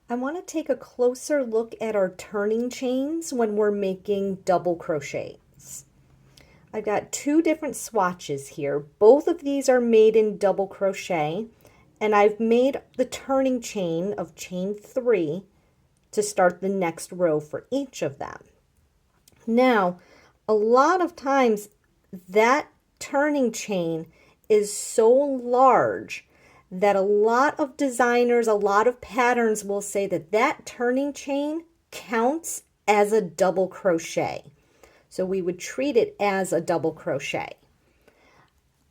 I want to take a closer look at our turning chains when we're making double crochets. I've got two different swatches here. Both of these are made in double crochet, and I've made the turning chain of chain 3 to start the next row for each of them. Now, a lot of times that turning chain is so large that a lot of designers, a lot of patterns will say that that turning chain counts as a double crochet. So we would treat it as a double crochet.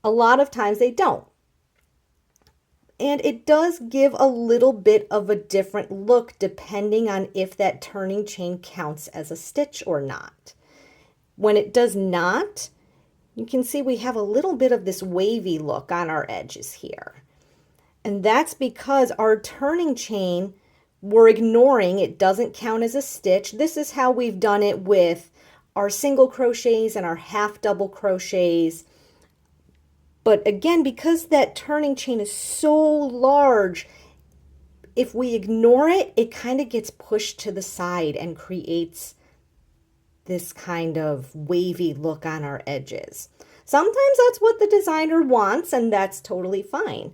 A lot of times they don't. And it does give a little bit of a different look depending on if that turning chain counts as a stitch or not. When it does not, you can see we have a little bit of this wavy look on our edges here. And that's because our turning chain, we're ignoring, it doesn't count as a stitch. This is how we've done it with our single crochets and our half double crochets. But again, because that turning chain is so large, if we ignore it, it kind of gets pushed to the side and creates this kind of wavy look on our edges. Sometimes that's what the designer wants, and that's totally fine.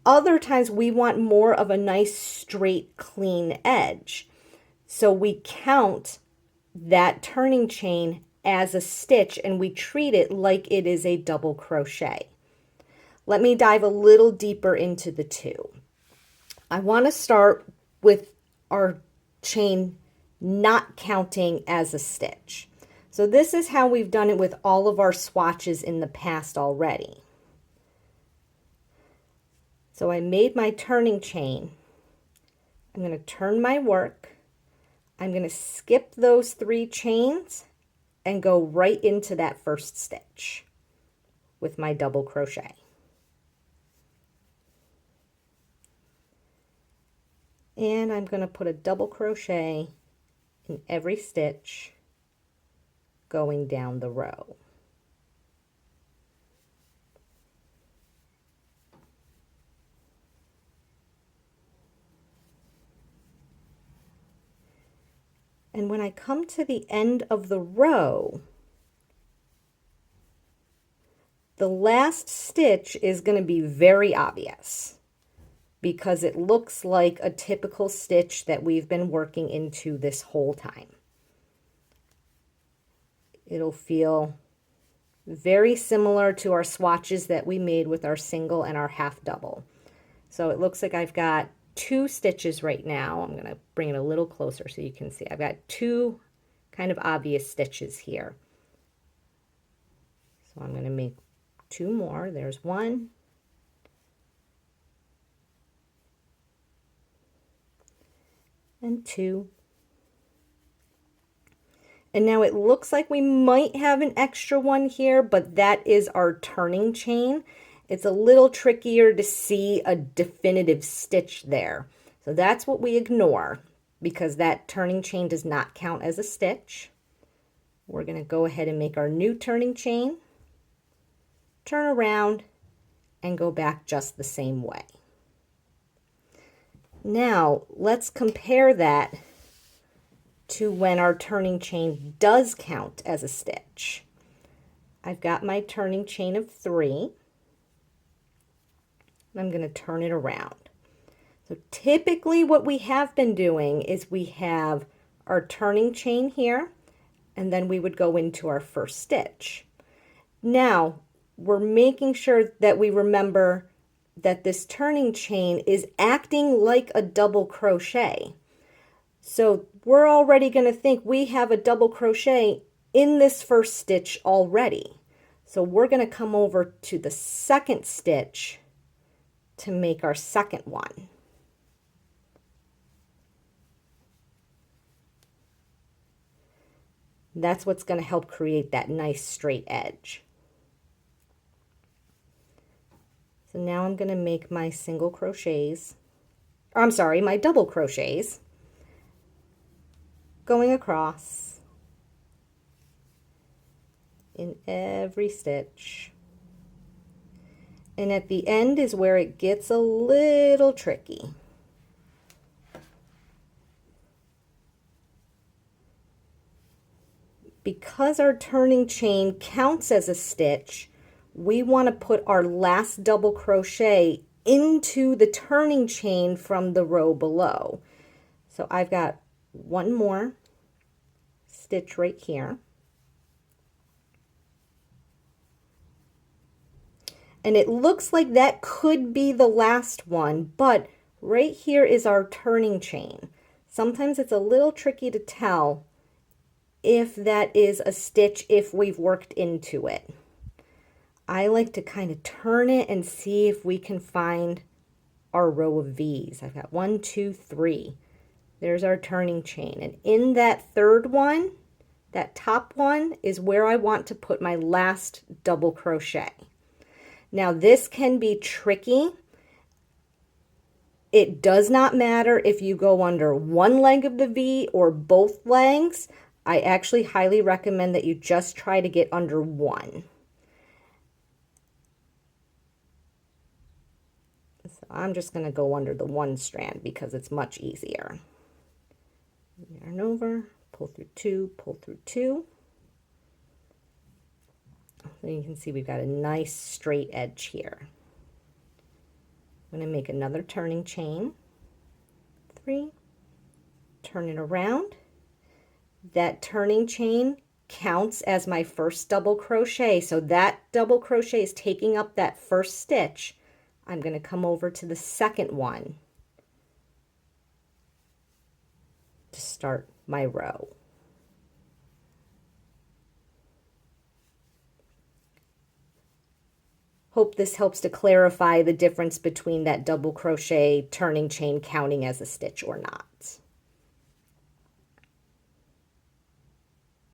Other times we want more of a nice straight clean edge. So we count that turning chain as a stitch and we treat it like it is a double crochet. Let me dive a little deeper into the two. I want to start with our chain not counting as a stitch. So this is how we've done it with all of our swatches in the past already. So I made my turning chain. I'm going to turn my work. I'm going to skip those 3 chains and go right into that first stitch with my double crochet. And I'm going to put a double crochet in every stitch going down the row. And when I come to the end of the row, the last stitch is going to be very obvious because it looks like a typical stitch that we've been working into this whole time. It'll feel very similar to our swatches that we made with our single and our half double. So it looks like I've got 2 stitches right now. I'm going to bring it a little closer so you can see. I've got 2 kind of obvious stitches here. So I'm going to make 2 more. There's 1. And 2. And now it looks like we might have an extra one here, but that is our turning chain. It's a little trickier to see a definitive stitch there. So that's what we ignore because that turning chain does not count as a stitch. We're going to go ahead and make our new turning chain, turn around, and go back just the same way. Now let's compare that to when our turning chain does count as a stitch. I've got my turning chain of 3. I'm going to turn it around. So typically what we have been doing is we have our turning chain here, and then we would go into our first stitch. Now, we're making sure that we remember that this turning chain is acting like a double crochet. So we're already going to think we have a double crochet in this first stitch already. So we're going to come over to the second stitch to make our second one. That's what's going to help create that nice straight edge. So now I'm going to make my single crochets, or I'm sorry, my double crochets going across in every stitch. And at the end is where it gets a little tricky. because our turning chain counts as a stitch, we want to put our last double crochet into the turning chain from the row below. So I've got one more stitch right here. And it looks like that could be the last one, but right here is our turning chain. Sometimes it's a little tricky to tell if that is a stitch if we've worked into it. I like to kind of turn it and see if we can find our row of V's. I've got 1, 2, 3. There's our turning chain. And in that third one, that top one is where I want to put my last double crochet. Now this can be tricky. It does not matter if you go under one leg of the V or both legs. I actually highly recommend that you just try to get under one. So I'm just going to go under the one strand because it's much easier. Yarn over, pull through 2, pull through 2. So you can see we've got a nice straight edge here. I'm going to make another turning chain, 3, turn it around. That turning chain counts as my first double crochet, so that double crochet is taking up that first stitch. I'm going to come over to the second one to start my row. Hope this helps to clarify the difference between that double crochet turning chain counting as a stitch or not.